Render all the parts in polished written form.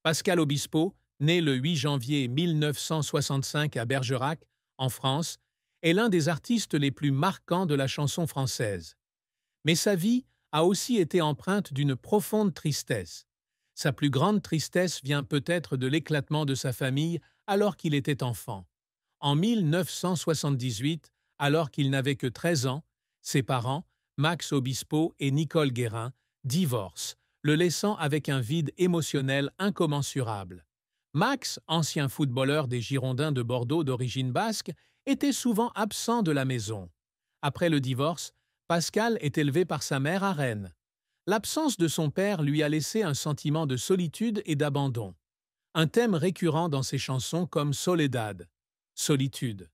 Pascal Obispo, né le 8 janvier 1965 à Bergerac, en France, est l'un des artistes les plus marquants de la chanson française. Mais sa vie a aussi été empreinte d'une profonde tristesse. Sa plus grande tristesse vient peut-être de l'éclatement de sa famille alors qu'il était enfant. En 1978, alors qu'il n'avait que 13 ans, ses parents, Max Obispo et Nicole Guérin, divorcent, le laissant avec un vide émotionnel incommensurable. Max, ancien footballeur des Girondins de Bordeaux d'origine basque, était souvent absent de la maison. Après le divorce, Pascal est élevé par sa mère à Rennes. L'absence de son père lui a laissé un sentiment de solitude et d'abandon. Un thème récurrent dans ses chansons comme Soledad, solitude.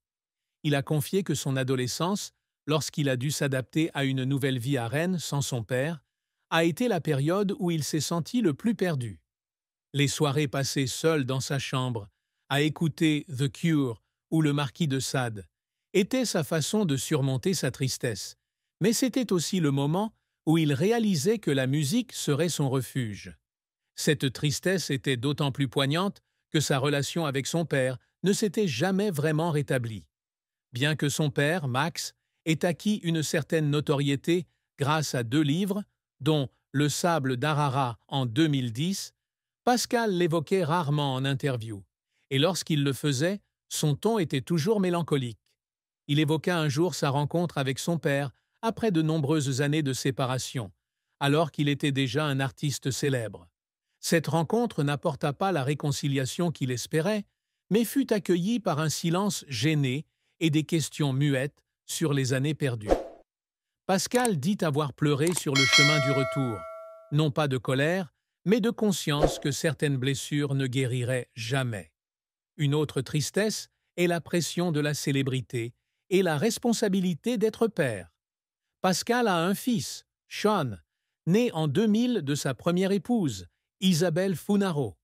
Il a confié que son adolescence, lorsqu'il a dû s'adapter à une nouvelle vie à Rennes sans son père, a été la période où il s'est senti le plus perdu. Les soirées passées seul dans sa chambre, à écouter The Cure ou le Marquis de Sade, étaient sa façon de surmonter sa tristesse, mais c'était aussi le moment où il réalisait que la musique serait son refuge. Cette tristesse était d'autant plus poignante que sa relation avec son père ne s'était jamais vraiment rétablie. Bien que son père, Max, ait acquis une certaine notoriété grâce à 2 livres, dont Le sable d'Arara en 2010, Pascal l'évoquait rarement en interview, et lorsqu'il le faisait, son ton était toujours mélancolique. Il évoqua un jour sa rencontre avec son père après de nombreuses années de séparation, alors qu'il était déjà un artiste célèbre. Cette rencontre n'apporta pas la réconciliation qu'il espérait, mais fut accueillie par un silence gêné et des questions muettes sur les années perdues. Pascal dit avoir pleuré sur le chemin du retour, non pas de colère, mais de conscience que certaines blessures ne guériraient jamais. Une autre tristesse est la pression de la célébrité et la responsabilité d'être père. Pascal a un fils, Sean, né en 2000 de sa première épouse, Isabelle Funaro.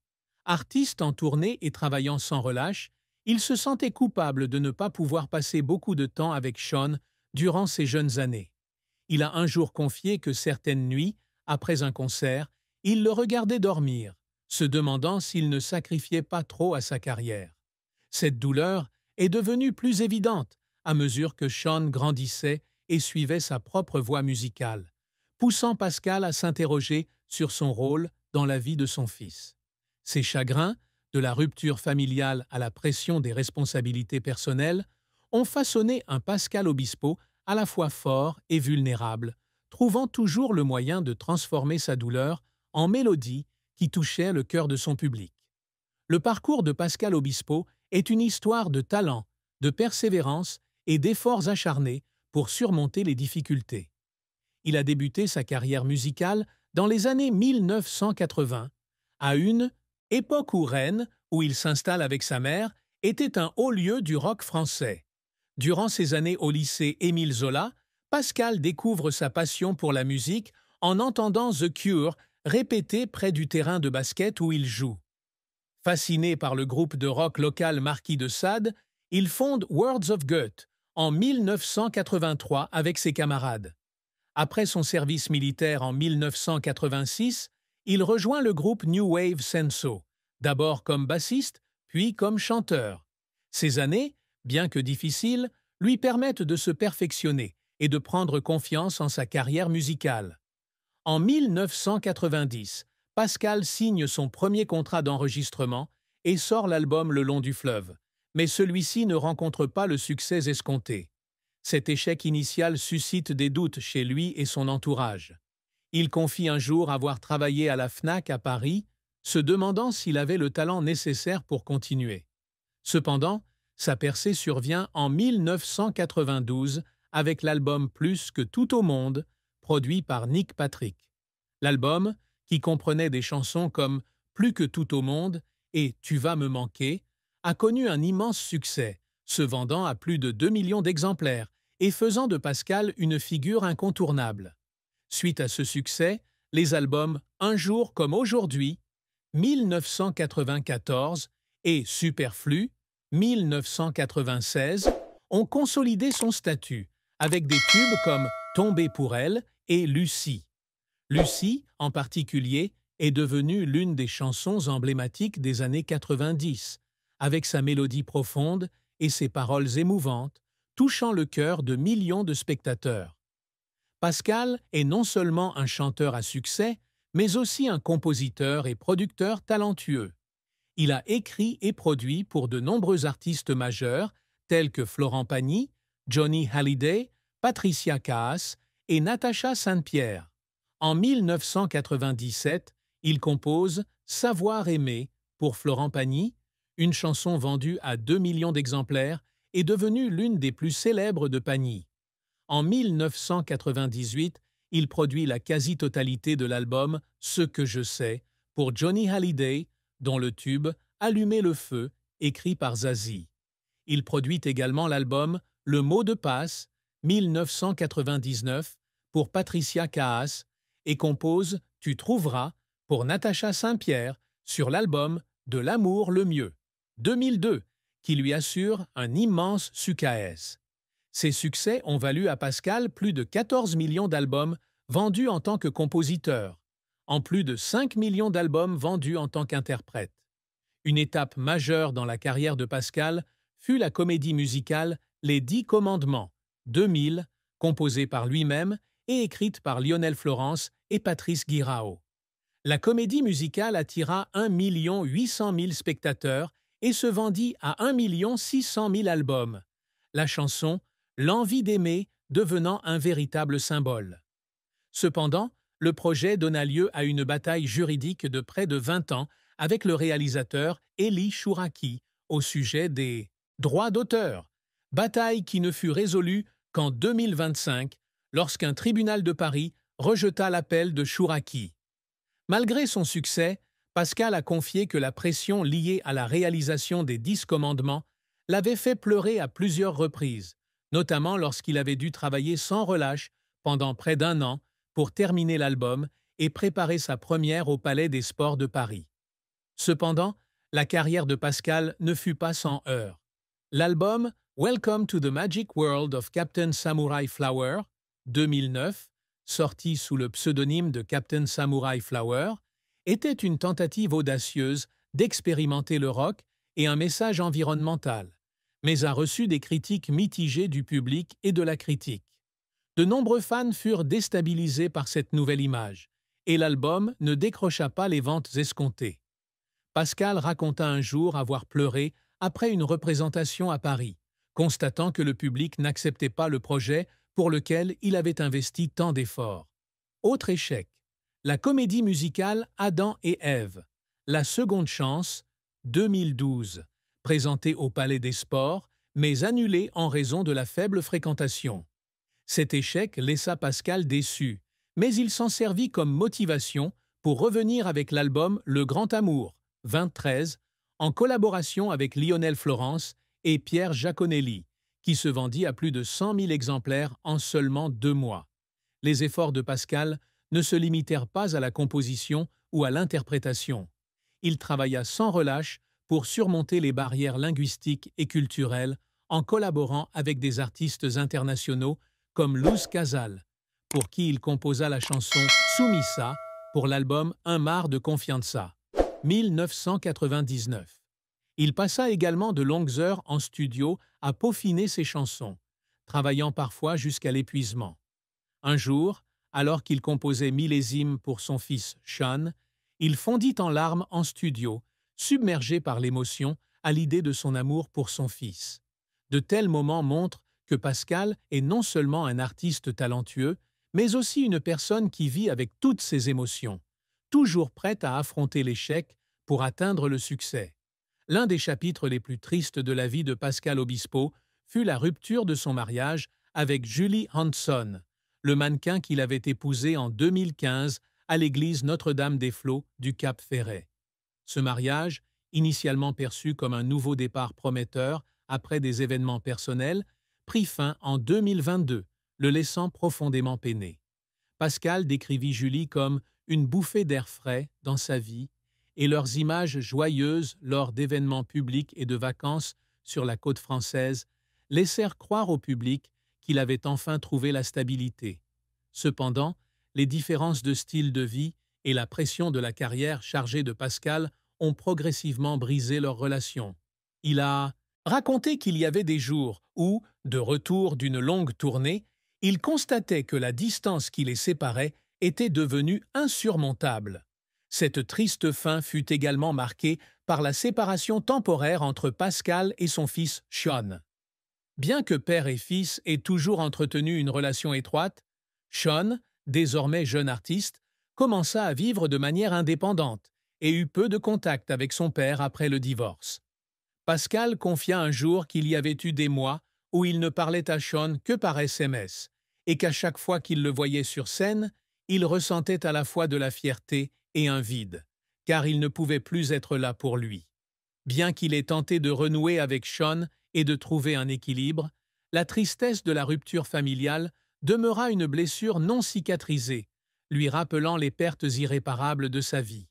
Artiste en tournée et travaillant sans relâche, il se sentait coupable de ne pas pouvoir passer beaucoup de temps avec Sean durant ses jeunes années. Il a un jour confié que certaines nuits, après un concert, il le regardait dormir, se demandant s'il ne sacrifiait pas trop à sa carrière. Cette douleur est devenue plus évidente à mesure que Sean grandissait et suivait sa propre voie musicale, poussant Pascal à s'interroger sur son rôle dans la vie de son fils. Ses chagrins, de la rupture familiale à la pression des responsabilités personnelles, ont façonné un Pascal Obispo à la fois fort et vulnérable, trouvant toujours le moyen de transformer sa douleur en mélodie qui touchait le cœur de son public. Le parcours de Pascal Obispo est une histoire de talent, de persévérance et d'efforts acharnés pour surmonter les difficultés. Il a débuté sa carrière musicale dans les années 1980, à une époque où Rennes, où il s'installe avec sa mère, était un haut lieu du rock français. Durant ses années au lycée Émile Zola, Pascal découvre sa passion pour la musique en entendant The Cure répéter près du terrain de basket où il joue. Fasciné par le groupe de rock local Marquis de Sade, il fonde Words of Goethe en 1983 avec ses camarades. Après son service militaire en 1986, il rejoint le groupe New Wave Senso, d'abord comme bassiste, puis comme chanteur. Ces années, bien que difficiles, lui permettent de se perfectionner et de prendre confiance en sa carrière musicale. En 1990, Pascal signe son premier contrat d'enregistrement et sort l'album Le long du fleuve, mais celui-ci ne rencontre pas le succès escompté. Cet échec initial suscite des doutes chez lui et son entourage. Il confie un jour avoir travaillé à la Fnac à Paris, se demandant s'il avait le talent nécessaire pour continuer. Cependant, sa percée survient en 1992 avec l'album Plus que tout au monde, produit par Nick Patrick. L'album, qui comprenait des chansons comme Plus que tout au monde et Tu vas me manquer, a connu un immense succès, se vendant à plus de 2 millions d'exemplaires et faisant de Pascal une figure incontournable. Suite à ce succès, les albums Un jour comme aujourd'hui, 1994 et Superflu, 1996, ont consolidé son statut, avec des tubes comme Tomber pour elle et Lucie. Lucie, en particulier, est devenue l'une des chansons emblématiques des années 90, avec sa mélodie profonde et ses paroles émouvantes, touchant le cœur de millions de spectateurs. Pascal est non seulement un chanteur à succès, mais aussi un compositeur et producteur talentueux. Il a écrit et produit pour de nombreux artistes majeurs tels que Florent Pagny, Johnny Hallyday, Patricia Kaas et Natacha Saint-Pierre. En 1997, il compose Savoir aimer pour Florent Pagny, une chanson vendue à 2 millions d'exemplaires et devenue l'une des plus célèbres de Pagny. En 1998, il produit la quasi-totalité de l'album Ce que je sais pour Johnny Hallyday, dont le tube Allumer le feu, écrit par Zazie. Il produit également l'album Le mot de passe, 1999, pour Patricia Kaas et compose Tu trouveras pour Natacha Saint-Pierre sur l'album De l'amour le mieux, 2002, qui lui assure un immense succès. Ces succès ont valu à Pascal plus de 14 millions d'albums vendus en tant que compositeur, en plus de 5 millions d'albums vendus en tant qu'interprète. Une étape majeure dans la carrière de Pascal fut la comédie musicale Les 10 Commandements, 2000, composée par lui-même et écrite par Lionel Florence et Patrice Guirao. La comédie musicale attira 1 800 000 spectateurs et se vendit à 1 600 000 albums. La chanson « L'envie d'aimer » devenant un véritable symbole. Cependant, le projet donna lieu à une bataille juridique de près de 20 ans avec le réalisateur Élie Chouraki au sujet des droits d'auteur, bataille qui ne fut résolue qu'en 2025 lorsqu'un tribunal de Paris rejeta l'appel de Chouraki. Malgré son succès, Pascal a confié que la pression liée à la réalisation des 10 commandements l'avait fait pleurer à plusieurs reprises, notamment lorsqu'il avait dû travailler sans relâche pendant près d'1 an pour terminer l'album et préparer sa première au Palais des Sports de Paris. Cependant, la carrière de Pascal ne fut pas sans heurts. L'album Welcome to the Magic World of Captain Samurai Flower, 2009, sorti sous le pseudonyme de Captain Samurai Flower, était une tentative audacieuse d'expérimenter le rock et un message environnemental, mais a reçu des critiques mitigées du public et de la critique. De nombreux fans furent déstabilisés par cette nouvelle image, et l'album ne décrocha pas les ventes escomptées. Pascal raconta un jour avoir pleuré après une représentation à Paris, constatant que le public n'acceptait pas le projet pour lequel il avait investi tant d'efforts. Autre échec, la comédie musicale Adam et Ève, La seconde chance, 2012, présentée au Palais des Sports, mais annulée en raison de la faible fréquentation. Cet échec laissa Pascal déçu, mais il s'en servit comme motivation pour revenir avec l'album Le Grand Amour, 2013, en collaboration avec Lionel Florence et Pierre Giaconelli, qui se vendit à plus de 100 000 exemplaires en seulement 2 mois. Les efforts de Pascal ne se limitèrent pas à la composition ou à l'interprétation. Il travailla sans relâche pour surmonter les barrières linguistiques et culturelles en collaborant avec des artistes internationaux comme Luz Casal, pour qui il composa la chanson Sumisa pour l'album Un mar de confianza, 1999. Il passa également de longues heures en studio à peaufiner ses chansons, travaillant parfois jusqu'à l'épuisement. Un jour, alors qu'il composait Millésime pour son fils Sean, il fondit en larmes en studio, submergé par l'émotion à l'idée de son amour pour son fils. De tels moments montrent que Pascal est non seulement un artiste talentueux, mais aussi une personne qui vit avec toutes ses émotions, toujours prête à affronter l'échec pour atteindre le succès. L'un des chapitres les plus tristes de la vie de Pascal Obispo fut la rupture de son mariage avec Julie Hanson, le mannequin qu'il avait épousé en 2015 à l'église Notre-Dame-des-Flots du Cap-Ferret. Ce mariage, initialement perçu comme un nouveau départ prometteur après des événements personnels, prit fin en 2022, le laissant profondément peiné. Pascal décrivit Julie comme une bouffée d'air frais dans sa vie et leurs images joyeuses lors d'événements publics et de vacances sur la côte française laissèrent croire au public qu'il avait enfin trouvé la stabilité. Cependant, les différences de style de vie et la pression de la carrière chargée de Pascal ont progressivement brisé leur relation. Il a raconté qu'il y avait des jours où, de retour d'une longue tournée, il constatait que la distance qui les séparait était devenue insurmontable. Cette triste fin fut également marquée par la séparation temporaire entre Pascal et son fils Sean. Bien que père et fils aient toujours entretenu une relation étroite, Sean, désormais jeune artiste, commença à vivre de manière indépendante et eut peu de contact avec son père après le divorce. Pascal confia un jour qu'il y avait eu des mois où il ne parlait à Sean que par SMS et qu'à chaque fois qu'il le voyait sur scène, il ressentait à la fois de la fierté et un vide, car il ne pouvait plus être là pour lui. Bien qu'il ait tenté de renouer avec Sean et de trouver un équilibre, la tristesse de la rupture familiale demeura une blessure non cicatrisée, lui rappelant les pertes irréparables de sa vie.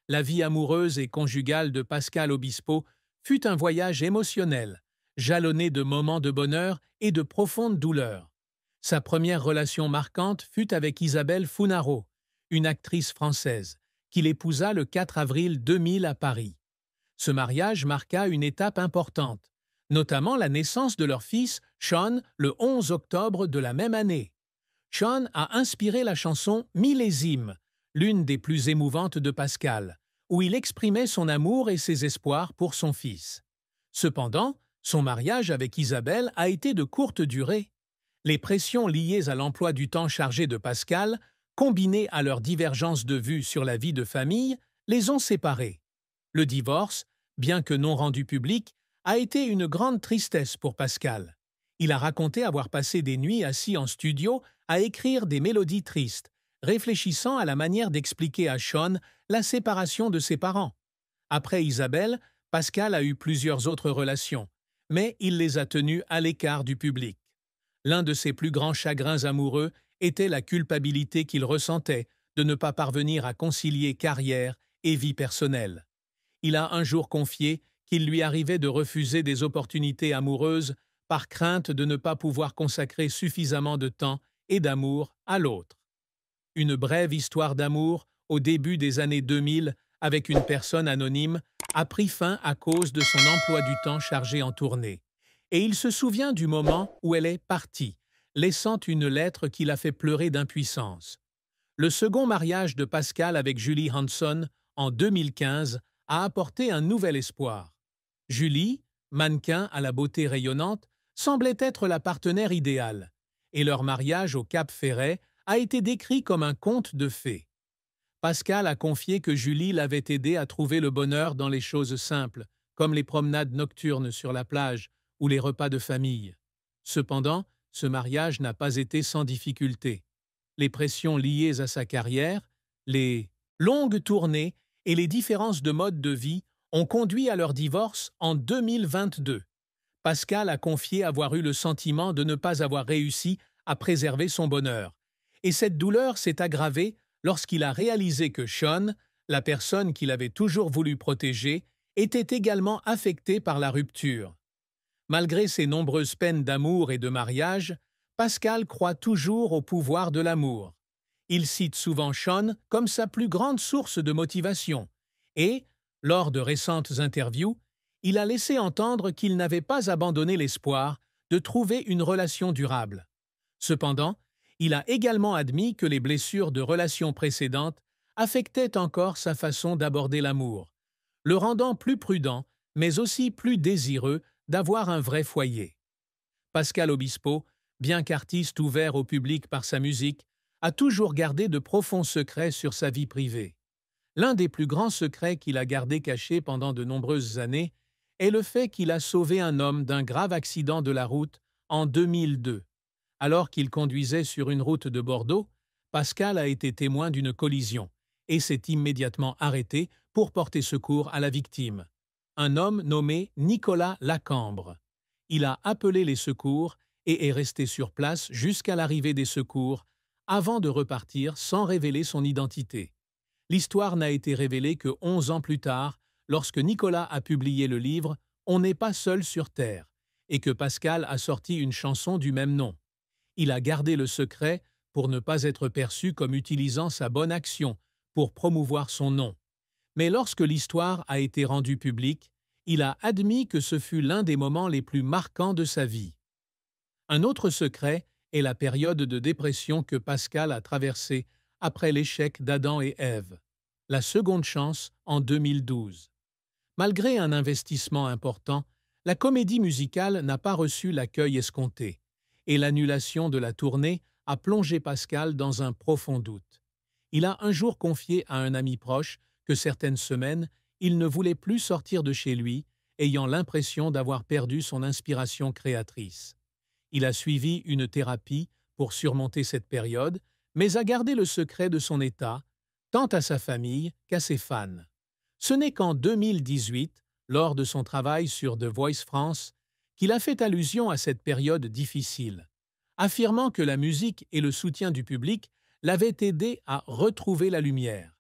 La vie amoureuse et conjugale de Pascal Obispo fut un voyage émotionnel, jalonné de moments de bonheur et de profondes douleurs. Sa première relation marquante fut avec Isabelle Funaro, une actrice française, qu'il épousa le 4 avril 2000 à Paris. Ce mariage marqua une étape importante, notamment la naissance de leur fils, Sean, le 11 octobre de la même année. Sean a inspiré la chanson « Millésime », l'une des plus émouvantes de Pascal, où il exprimait son amour et ses espoirs pour son fils. Cependant, son mariage avec Isabelle a été de courte durée. Les pressions liées à l'emploi du temps chargé de Pascal, combinées à leur divergence de vues sur la vie de famille, les ont séparés. Le divorce, bien que non rendu public, a été une grande tristesse pour Pascal. Il a raconté avoir passé des nuits assis en studio à écrire des mélodies tristes, réfléchissant à la manière d'expliquer à Sean la séparation de ses parents. Après Isabelle, Pascal a eu plusieurs autres relations, mais il les a tenues à l'écart du public. L'un de ses plus grands chagrins amoureux était la culpabilité qu'il ressentait de ne pas parvenir à concilier carrière et vie personnelle. Il a un jour confié qu'il lui arrivait de refuser des opportunités amoureuses par crainte de ne pas pouvoir consacrer suffisamment de temps et d'amour à l'autre. Une brève histoire d'amour au début des années 2000 avec une personne anonyme a pris fin à cause de son emploi du temps chargé en tournée. Et il se souvient du moment où elle est partie, laissant une lettre qui l'a fait pleurer d'impuissance. Le second mariage de Pascal avec Julie Hanson, en 2015, a apporté un nouvel espoir. Julie, mannequin à la beauté rayonnante, semblait être la partenaire idéale, et leur mariage au Cap Ferret a été décrit comme un conte de fées. Pascal a confié que Julie l'avait aidé à trouver le bonheur dans les choses simples, comme les promenades nocturnes sur la plage ou les repas de famille. Cependant, ce mariage n'a pas été sans difficulté. Les pressions liées à sa carrière, les longues tournées et les différences de mode de vie ont conduit à leur divorce en 2022. Pascal a confié avoir eu le sentiment de ne pas avoir réussi à préserver son bonheur. Et cette douleur s'est aggravée lorsqu'il a réalisé que Sean, la personne qu'il avait toujours voulu protéger, était également affectée par la rupture. Malgré ses nombreuses peines d'amour et de mariage, Pascal croit toujours au pouvoir de l'amour. Il cite souvent Sean comme sa plus grande source de motivation et, lors de récentes interviews, il a laissé entendre qu'il n'avait pas abandonné l'espoir de trouver une relation durable. Cependant, il a également admis que les blessures de relations précédentes affectaient encore sa façon d'aborder l'amour, le rendant plus prudent, mais aussi plus désireux d'avoir un vrai foyer. Pascal Obispo, bien qu'artiste ouvert au public par sa musique, a toujours gardé de profonds secrets sur sa vie privée. L'un des plus grands secrets qu'il a gardé caché pendant de nombreuses années est le fait qu'il a sauvé un homme d'un grave accident de la route en 2002. Alors qu'il conduisait sur une route de Bordeaux, Pascal a été témoin d'une collision et s'est immédiatement arrêté pour porter secours à la victime, un homme nommé Nicolas Lacambre. Il a appelé les secours et est resté sur place jusqu'à l'arrivée des secours avant de repartir sans révéler son identité. L'histoire n'a été révélée que 11 ans plus tard, lorsque Nicolas a publié le livre « On n'est pas seul sur Terre » et que Pascal a sorti une chanson du même nom. Il a gardé le secret pour ne pas être perçu comme utilisant sa bonne action pour promouvoir son nom. Mais lorsque l'histoire a été rendue publique, il a admis que ce fut l'un des moments les plus marquants de sa vie. Un autre secret est la période de dépression que Pascal a traversée après l'échec d'Adam et Ève, la seconde chance en 2012. Malgré un investissement important, la comédie musicale n'a pas reçu l'accueil escompté, et l'annulation de la tournée a plongé Pascal dans un profond doute. Il a un jour confié à un ami proche que certaines semaines, il ne voulait plus sortir de chez lui, ayant l'impression d'avoir perdu son inspiration créatrice. Il a suivi une thérapie pour surmonter cette période, mais a gardé le secret de son état, tant à sa famille qu'à ses fans. Ce n'est qu'en 2018, lors de son travail sur The Voice France, qu'il a fait allusion à cette période difficile, affirmant que la musique et le soutien du public l'avaient aidé à retrouver la lumière.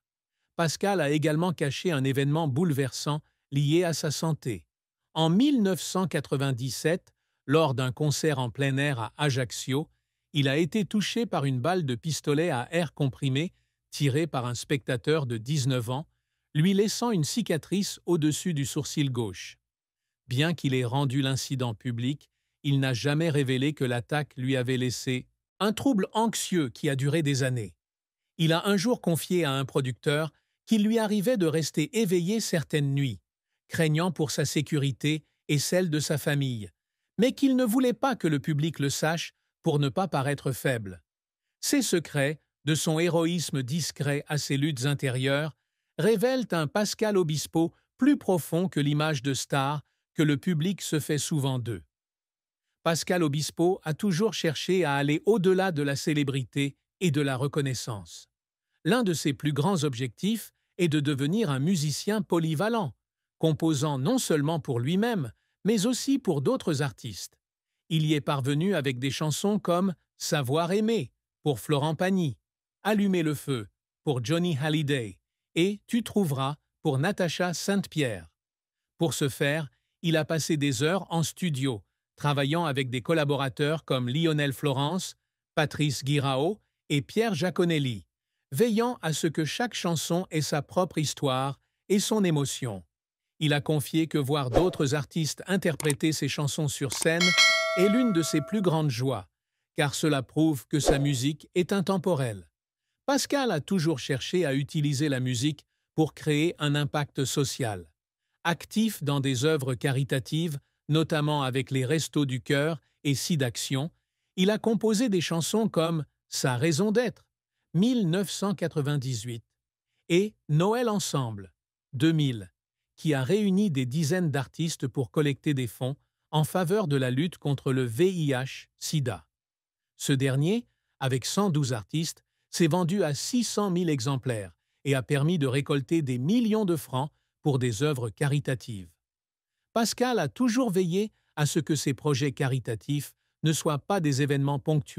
Pascal a également caché un événement bouleversant lié à sa santé. En 1997, lors d'un concert en plein air à Ajaccio, il a été touché par une balle de pistolet à air comprimé tirée par un spectateur de 19 ans, lui laissant une cicatrice au-dessus du sourcil gauche. Bien qu'il ait rendu l'incident public, il n'a jamais révélé que l'attaque lui avait laissé un trouble anxieux qui a duré des années. Il a un jour confié à un producteur qu'il lui arrivait de rester éveillé certaines nuits, craignant pour sa sécurité et celle de sa famille, mais qu'il ne voulait pas que le public le sache pour ne pas paraître faible. Ces secrets, de son héroïsme discret à ses luttes intérieures, révèlent un Pascal Obispo plus profond que l'image de star que le public se fait souvent d'eux. Pascal Obispo a toujours cherché à aller au-delà de la célébrité et de la reconnaissance. L'un de ses plus grands objectifs est de devenir un musicien polyvalent, composant non seulement pour lui-même, mais aussi pour d'autres artistes. Il y est parvenu avec des chansons comme « Savoir aimer » pour Florent Pagny, « Allumer le feu » pour Johnny Hallyday et « Tu trouveras » pour Natacha Saint-Pierre. Pour ce faire, il a passé des heures en studio, travaillant avec des collaborateurs comme Lionel Florence, Patrice Guirao et Pierre Giaconelli, veillant à ce que chaque chanson ait sa propre histoire et son émotion. Il a confié que voir d'autres artistes interpréter ses chansons sur scène est l'une de ses plus grandes joies, car cela prouve que sa musique est intemporelle. Pascal a toujours cherché à utiliser la musique pour créer un impact social. Actif dans des œuvres caritatives, notamment avec les Restos du Cœur et SIDAction, il a composé des chansons comme « Sa raison d'être » 1998 et « Noël ensemble » 2000, qui a réuni des dizaines d'artistes pour collecter des fonds en faveur de la lutte contre le VIH-Sida. Ce dernier, avec 112 artistes, s'est vendu à 600 000 exemplaires et a permis de récolter des millions de francs pour des œuvres caritatives. Pascal a toujours veillé à ce que ses projets caritatifs ne soient pas des événements ponctuels